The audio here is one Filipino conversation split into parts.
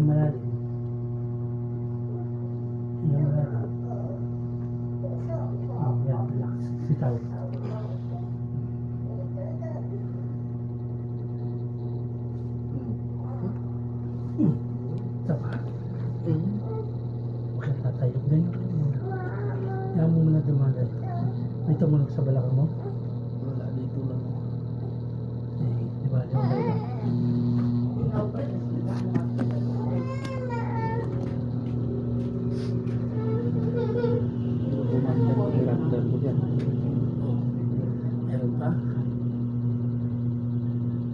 Hinga malalim. Hinga malalim. Yan, relax. Sitaw. Tama. Bakit tatayo? Ganyan ka muna. Yan mo muna dumagal. May tumunog sa balakang mo? Wala, dito lang. Eh, di ba? Di ba? Gumanda ko yung raptor ko dyan. Oh. Meron pa?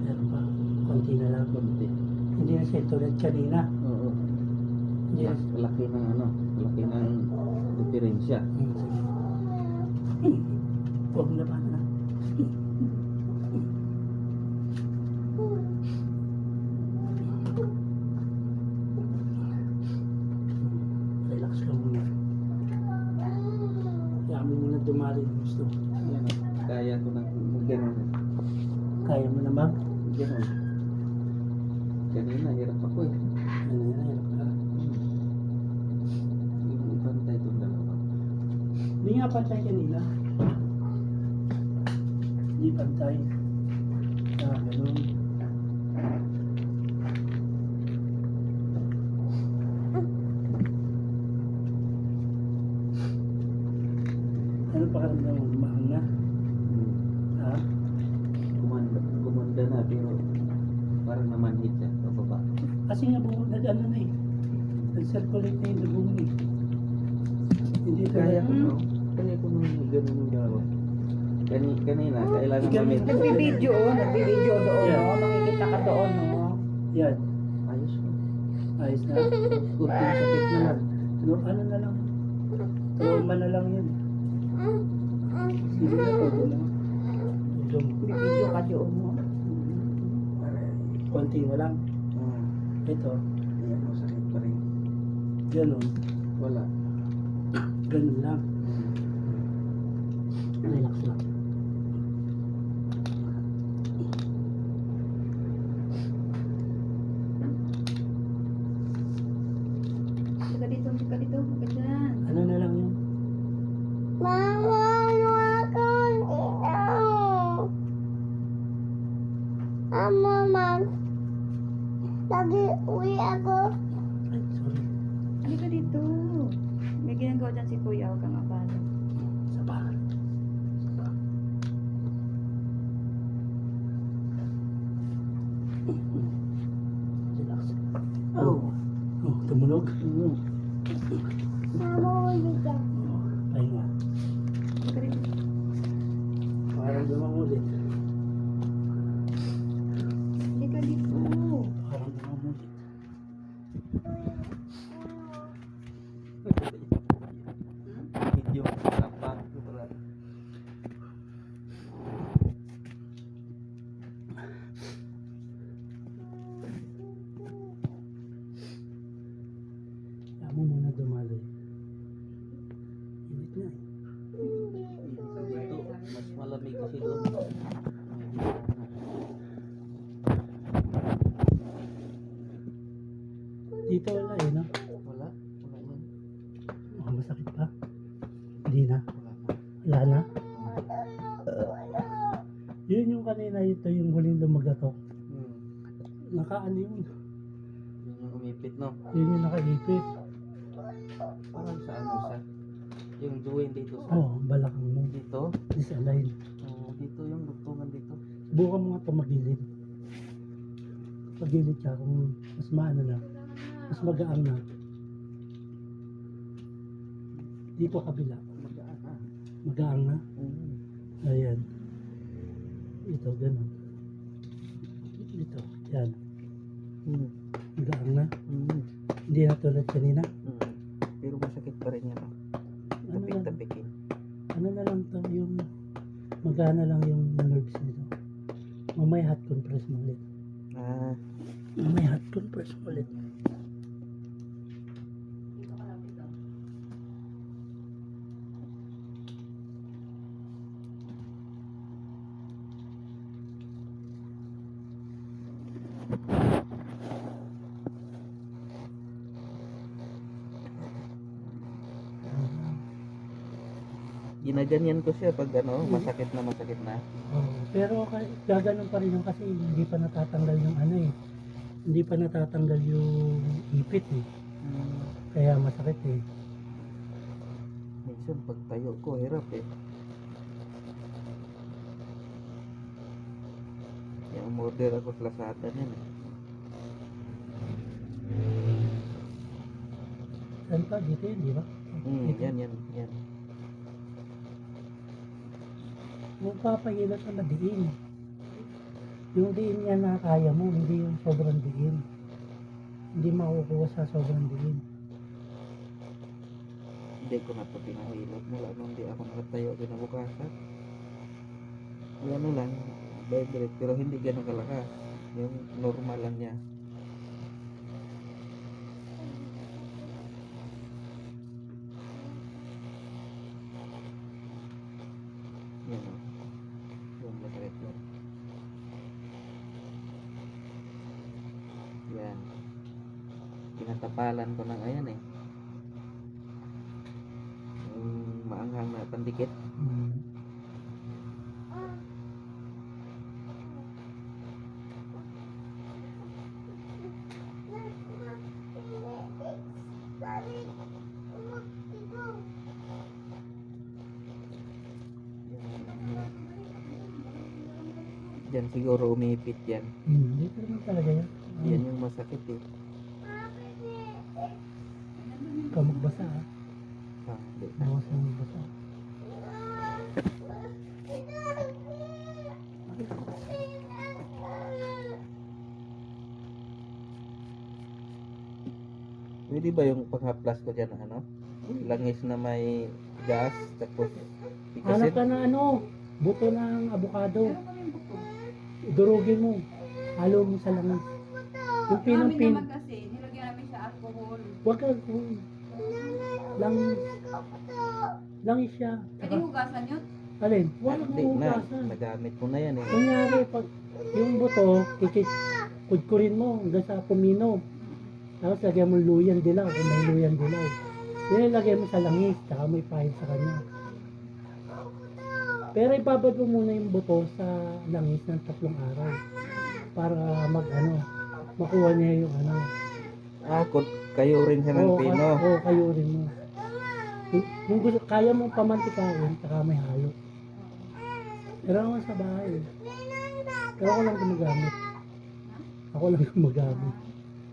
Meron pa? Konti na lang. Kunti. Hindi na siya tulad kanina. Oo. Hindi na Mas laki ng ano, laki ng diferensya. sige. Huwag na ba na? Relax ka muna. Kaya mo muna dumali yung gusto. Yan, kaya ko nang gano'n. Kaya mo na ba? Gano'n. Kanina, hirap ako eh. Ano yan? Hirap ka. Yung ibantay itong dalawa. Hindi nga pantay kanina. Hindi pantay. Ah, ganun. Ano pa karamdam mo? Mahal na? Ha? Gumanda na, pero parang namanhid siya, pababa. Kasi nga ano na eh. Nag-circulate na yung dugo mo eh. Hindi Kaya ko, Hmm? no? Kaya ko nung gano'n yung dalawa. Kanina, kailangan Ikaw, mamit. Nagbibideo doon, Yeah. no? Makikita ka doon, no? Yan. Ayos ko. Ayos na. Kunting sakit na lang. Ano na lang. Trauma na lang yun. Sige na to. Doon mo. Bibideo ka doon, no? Konti na lang. Ito. Ayan, masakit pa rin. Ganun. Wala. Ganun lang. Relax lang. Sika dito, huwag ka dyan. Ano na lang yun? Mama, ano ako dito? Ma'am. Lagi uwi ako. Ay, sorry. Halika dito. May ginagawa dyan si Kuya, huwag kang abala. Sa bahay. Sa bahay. Relax. Oh. Oh, tumunog. Mama, uwi ka. Pahinga. Halika dito. Parang dumang ulit. Halika dito. Parang dumang ulit. Video. Apa? Kaya mo muna dumaloy. Init na eh. Dito, mas malamig kasi doon. Dito wala eh, no? Wala. Wala yan. Oh, masakit pa? Hindi na. Wala na. Wala na? Yun yung kanina, ito yung huling lumagatok. Nakaano yun? Yun yung umipit, no? Yun yung nakaipit. Parang sa ano siya. Yung joint dito sa... Oh, balakang mo. Dito. Disalign. Oh, dito yung lugtungan dito. Subukan mo nga ito magilid. Pagilid siya kung mas maano na. Mas magaang na. Dito kabila. Magaan ha. Magaang na. Ayan. Ito, ganun. Ito, yan. Magaang na. Hindi na tulad kanina. Pero masakit pa rin yan. Ano lang, Tapik-tapikin. ano na lang to, yung magana lang yung nerves nito. Mamaya hot compress mo ulit. Mamaya hot compress mo ulit. ginaganyan ko siya pag ano, masakit na masakit na. Oo. Pero gaganon pa rin yung kasi hindi pa natatanggal yung ano eh. Hindi pa natatanggal yung ipit eh. Kaya masakit eh. Minsan pag tayo ko, hirap eh. Kaya umorder ako sa Lazada yan eh. Saan pa? Dito yun, di ba? Dito. Yan. Magpapahilot na diin. Yung diin niya na kaya mo, hindi yung sobrang diin. Hindi makukuha sa sobrang diin. Hindi ko na ito pinahilot mula nung di ako nakatayo kinabukasan. Yung ano lang, vibrate, pero hindi ganun kalakas. Yung normal lang niya. Yan o. Yung masakit yun. Yan. Pinatapalan ko ng ayan eh. Yung maanghang na pandikit. Diyan siguro umipit yan. Dito naman talaga yan. Yan yung masakit eh. Ikaw magbasa ha. Hindi. Bawas na magbasa. Pwede ba yung panghaplas ko dyan ano? Langis na may gas, tapos Hanap ikasin. ka na ano, buto ng avocado. Durugin mo. Halo mo sa langis. Yung Namin pinang-pin. naman kasi, nilagyan namin sa alcohol. Huwag ka. Langis. Langis siya. Pwede hugasan yun? Alin? Wala Hindi mong na, hugasan. nagamit ko na yan eh. Kunyari, pag yung buto, kudkurin mo hanggang sa pumino. Tapos lagyan mo luyan dilaw, kung may luyan dilaw. Yan ilagay mo sa langis, tsaka may pahid sa kanya. Pero ibabad mo muna yung buto sa langis ng 3 araw. Para makuha niya yung ano. Kayo rin siya ng pino. Oo, kayo rin mo. Kung gusto, kaya mong pamantikain, tsaka may halo. Pero ako sa bahay. Pero ako lang gumagamit. Ako lang gumagamit.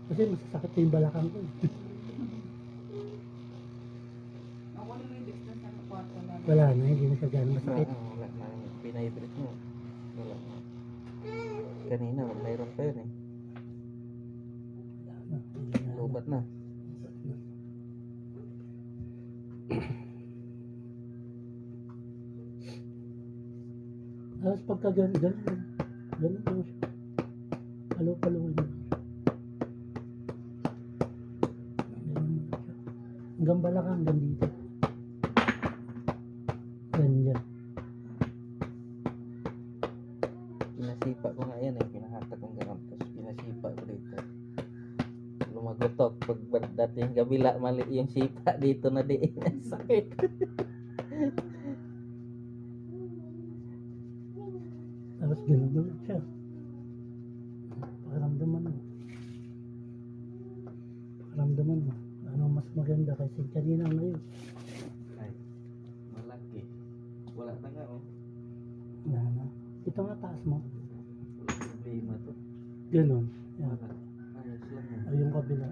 Kasi masasakit na yung balakang ko. Ako nung may distance sa kwarto na. Wala na, hindi na siya gano'n masakit. Wala na, pinahibrit mo. Wala na. Kanina, mayroon pa yun eh. Hindi na. Lubat na. Tapos pagka ganun mo siya. Palo-paloin mo. Ganun mo siya. Hanggang balakang, hanggang dito. Ganyan. Pinasipa ko nga yan eh. Pinahatak kong gano'n. Tapos pinasipa ko dito. Lumagotok. Pag dati yung kabila, mali yung sipa dito na di. Sakit. Tapos ganun mo siya. Pakiramdaman mo. Pakiramdaman mo. Ano mas maganda kasi kanina ngayon. Ay, malaki. Wala na nga oh. Wala na. Ito nga taas mo. Wala problema to. Ganun. Yan. Wala. Ayos lang oh. O yung kabila.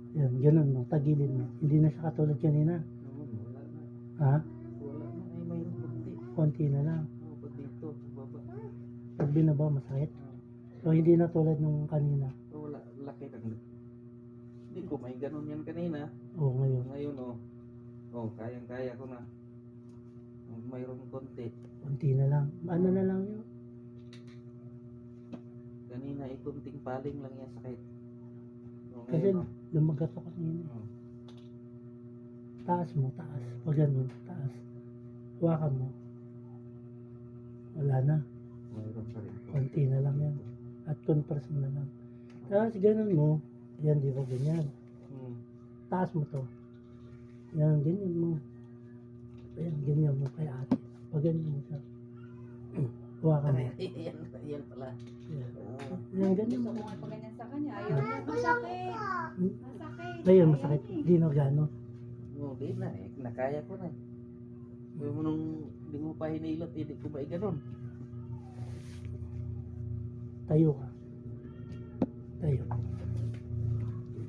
Yan, ganun mo. Tagilid mo. Hindi na siya katulad kanina. Wala na. Ha? Wala na. Ay, may kunti. Konti na lang. Pag dito, baba. Pag binaba, masakit. So, hindi na tulad nung kanina. Wala, laki lang. Hindi ko may ganun yan kanina. O, ngayon. Ngayon oh. Oh, kayang-kaya ko na. Mayroon konti. Konti na lang. Ano na lang yun? Kanina ay kunting paling lang yan sakit. Oh, Kasi ngayon, lumagat ako kanina. oh. Taas mo, taas. Pag ganun, taas. Huwakan mo. Wala na. Mayroon pa rin. Konti na lang yan. At compress mo na lang. Tapos ganun mo. Yan, di ba ganyan? Hmm. Taas mo to. Yan, ganyan mo. Ayan, ganyan mo kay ate. Pag ganyan mo siya. Hawakan mo. Yan pala. Ayan. Ayan, ganyan mo. Gusto ko nga pag ganyan sa kanya. Ayaw niya. Masakit. Masakit. Ayun, masakit. Di na gano. Oh, di na eh. Nakaya ko na. Huwag mo nung di mo pa hinilot, hindi ko ba ganon. Tayo ka. Tayo.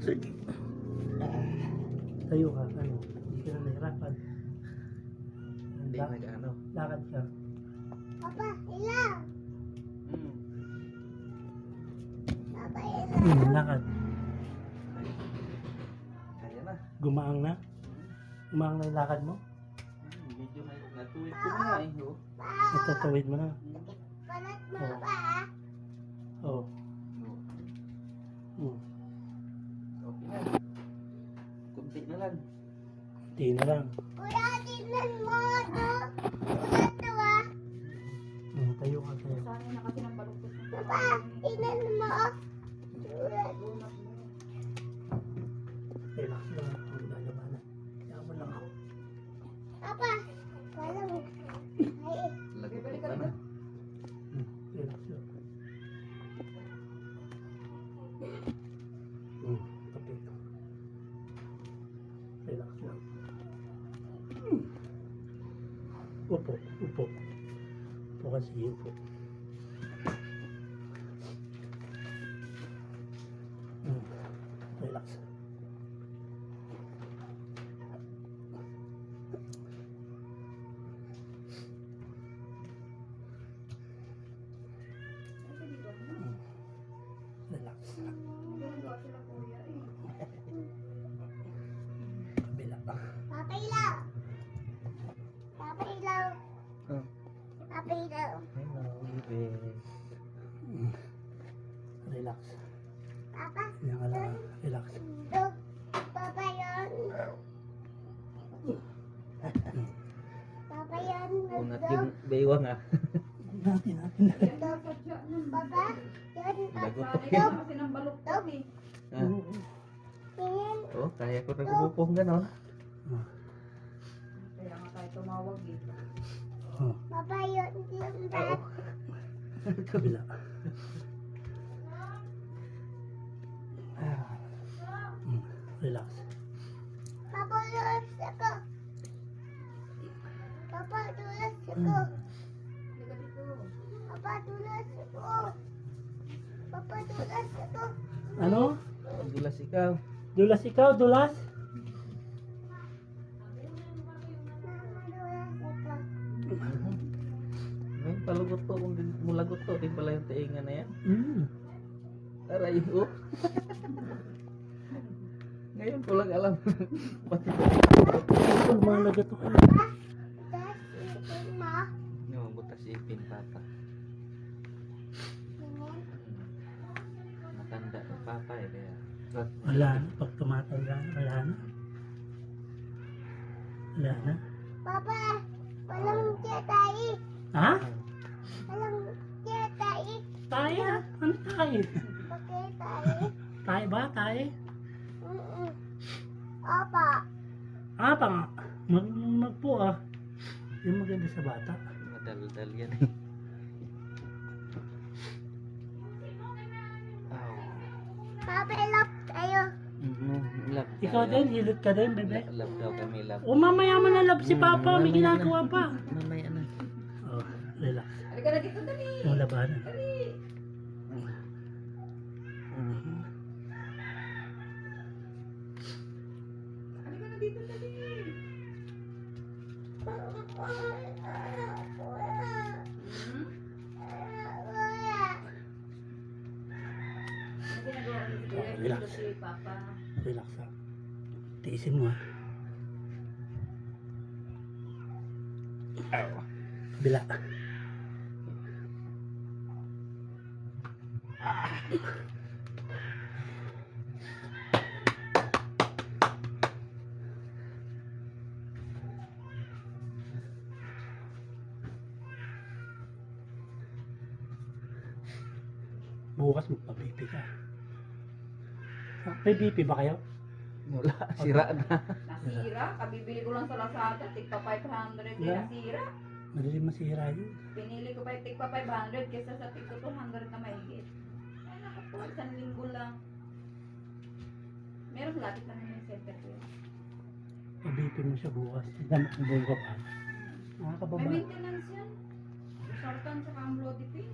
Sige. Tayo ka. Ano? Hindi ka na nahirapan. Hindi na ano. Lakad ka. Papa, ilang. Hmm. Papa, ilang. Lakad. Kaya na. Gumaang na. Gumaang na yung lakad mo. Medyo natuwid ko na eh. Oh. Natatawid mo na. Panat mo Oo. pa, ah. Oo. Oh. Okay na. Kunti na lang. Hindi na lang. Kuya, tingnan mo, to. Kuya, to, ah. Tayo ka. Tayo. Sana na kasi ng baluktot ng Papa, tingnan mo, ah. Relax lang. Ang lalabanan. Kaya mo lang ako. Papa, walang. Ay, Lagot Bibili pa ka na. rin. Relax lang. Tapit. Relax lang. Upo. Upo. Upo kasi. Upo. Relax. Relax. Kabila pa. Papa, ilaw. Papa, ilaw. Oh. Papa, ilaw. Hello, baby. Relax. Papa, Yan ka lang. Relax. do. Papa, yun. Papa, yun. Unat Do. yung baywang ah. Natin. Papa, yun. Lagot pa Sana yan. na kasi ng baluktot eh. Ah. Tingin. Oh, kaya ko na gumupong ganon. Kaya nga tayo tumawag eh. Papa, yun. Yung bat. Kabila. Relax. Papa, dulas ako. Papa, dulas ako. Halika dito. Papa, dulas ako. Papa, dulas ako. Ano? Dulas ikaw. Dulas ikaw, dulas? Mama, dulas ako. May palugot to, kung mulagot to, din pala yung tainga na yan. Aray, oh. Ngayon ko lang alam. Pati ko. Ito, lumalaga to. Das itin mo. No, butas ipin papa. Tingin. Matanda na papa eh. Kaya. Wala na. Pag tumatanda na, wala na. Wala na. Papa, walang tiyatay. Ha? Walang tiyatay. Tayo? Ano tayo? Bakit tayo? Tayo ba? Tayo? Opo. Ah, pa nga. Magpo ah. Yung maganda sa bata. Madaldal yan. Aw. Papa, love tayo. Love Ikaw tayo. din, hilot ka din, bebe. Love daw kami, love. O mamaya mo na love si Papa, may Mamaya ginagawa na. pa. Mamaya na. Oh, relax. Halika na dito, dali. Yung labanan. Dali. Halika na dito, dali. Hmm? Ano ginagawa ko dito? Relax. Dito si Papa. Relax ha. Tiisin mo ha. Bila. Bukas magpa-BP ka. Ah, may BP ba kayo? Wala, sira na. Nasira, kabibili ko lang sa Lazada, tigpa 500 din Yeah. nasira. Madali masira yun. Pinili ko pa yung tigpa 500 kesa sa tigpa 200 na mahigit. Ay, nakapo, isang linggo lang. Meron lapit na yung center ko. Pabipin mo siya bukas. Tignan mo kung buong ka pa. May Nakakababa. maintenance yan. Sartan tsaka ang bloody pink.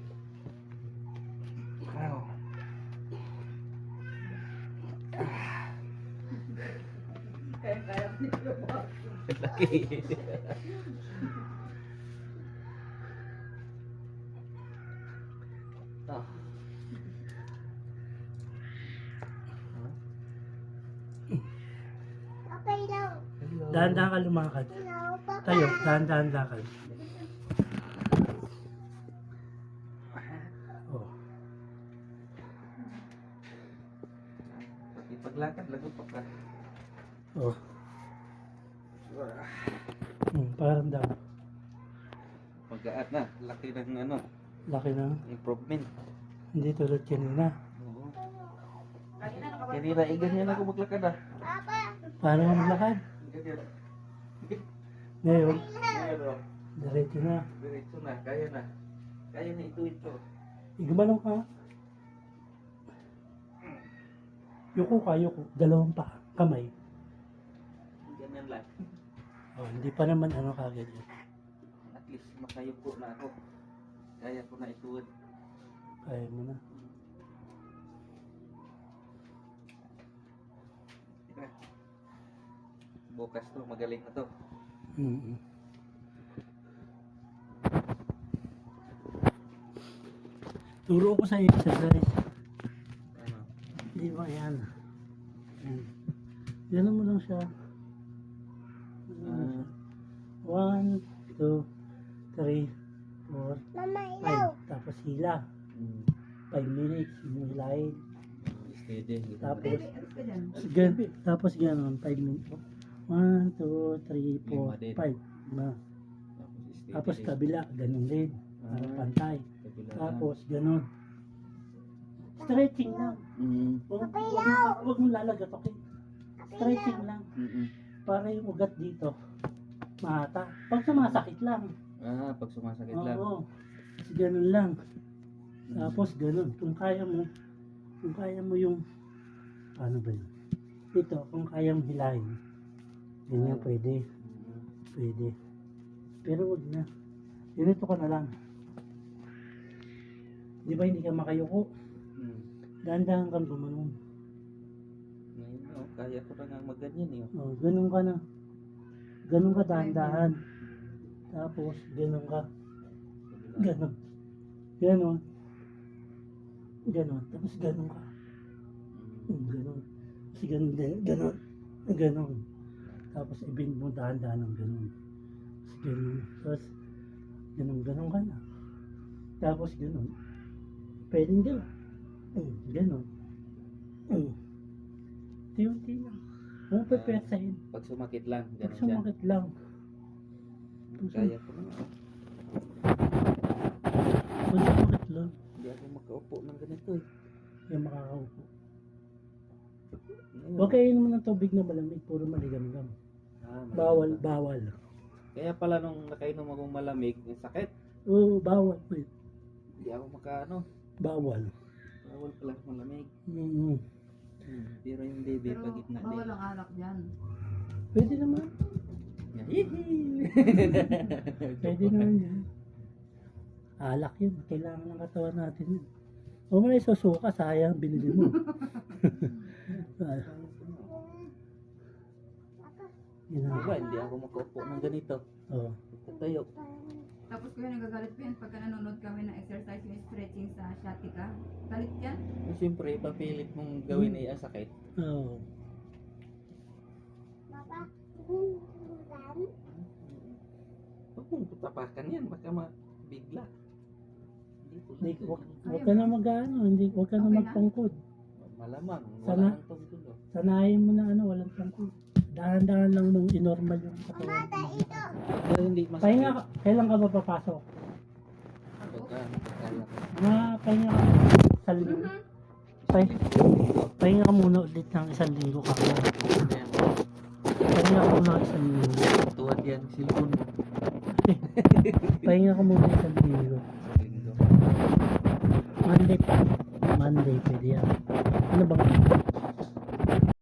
Kaya nito ba? Laki. Ah. Okay lang. Hello. Dahan-dahan ka lumakad. Hello, Papa. Tayo, dahan-dahan lakad. Oh. Ipaglakad, lagot pa ka. Oh. Parang daw. Pagkaat na, laki ng ano, Laki na. improvement. Hindi tulad kanina. Oo. Kanina nakabalik. Kanina, ganyan ako maglakad ah. Papa. Paano ka maglakad? Ganyan. Ngayon, Ngayon, oh, diretso na. diretso na, kaya na. Kaya na ito. Igumalaw ka. Yuko ka, yuko. Dalawang pa. Kamay. Ganyan lang. Oh, hindi pa naman ano kagad yun. At least makayuko na ako. Kaya ko na ituwid. Kaya mo na. Diba? Bukas to, magaling na to. Mm-hmm. Turo ko sa exercise. Ano? Hindi ba yan? Yan. Yan mo lang siya. Ah, 1, 2, 3, 4, Mama, ilaw. 5. Tapos hila. 5 minutes. Hilahin. steady. Tapos, Baby, alis ka dyan. tapos gano'n. 5 minutes. 1, 2, 3, 4, 5. Tapos steady. kabila. Ganun din. Para pantay. Kabila. Tapos gano'n. Stretching lang. Huwag mong lalagat, okay? Stretching lang. Para yung ugat dito, mahata. Pag sumasakit lang. Ah, pag sumasakit lang. Oo. Kasi ganun lang. Tapos ganun. Kung kaya mo yung, ano ba yun? Ito, kung kaya mo hilahin. Ganyan pwede. Pwede. Pero wag na. Ganito ka na lang. Di ba hindi ka makayuko? Dahan-dahan kang gumanon. Ngayon, oh, kaya ko na nga magganyan eh. Oh, ganun ka na. Ganun ka dahan-dahan. Tapos, ganun ka. Ganun. Ganun. Ganun. Tapos ganun ka. Ganun. Kasi ganun din. Ganun. Ganun. Tapos ibin mo dahan-dahan ng ganun. Tapos ganun. Tapos ganun ka na. Tapos ganun. Pwedeng ganun. Ganun. Unti-unti lang. Huwag pepesahin. Pag sumakit lang, Pag ganun siya. sumakit lang. Kaya ko na. Pag sumakit lang. Hindi ako makaupo ng ganito eh. Yung makakaupo. Ngayon, Huwag kayo inom ng tubig na malamig. Puro maligam-gam. malamig Bawal, pa. bawal. Kaya pala nung nakainom akong malamig, yung sakit. Oo, bawal. Hindi ako makaano. Bawal. Bawal pala malamig. Mm. Pero yung baby, Pero pagitna din. bawal ang alak dyan. Pwede naman. Pwede naman yan. Alak yun. Kailangan ng katawan natin yun. Huwag mo na isusuka. Sayang, binili mo. Diba, hindi ako makaupo ng ganito. Oh. Tayo. Tapos kuya nagagalit ko yan pagka nanonood kami ng exercise yung stretching sa Shatika. Galit yan. Siyempre, papilit mong gawin ay ang sakit. Oh. Papa. Huwag mong tutapakan yan, baka mabigla. Dito, Hindi, dito. huwag ka na mag-ano. Huwag ka na Okay na? magtungkod. Malamang, Sana- wala nang tungkol. Sanayin mo na walang tungkod. Dahan-dahan lang mong inormal yung katawan. Mata, ito. Pero hindi masakit. Pahinga ka. Kailan ka ba papasok? Pagka kaya ko. Pahinga ka sa linggo. Pahinga ka muna ulit ng 1 linggo ka. Pahinga ka muna 1 linggo. Tuwad yan, cellphone mo. Pahinga ka muna 1 linggo. Linggo. Monday pwede yan. Ano bang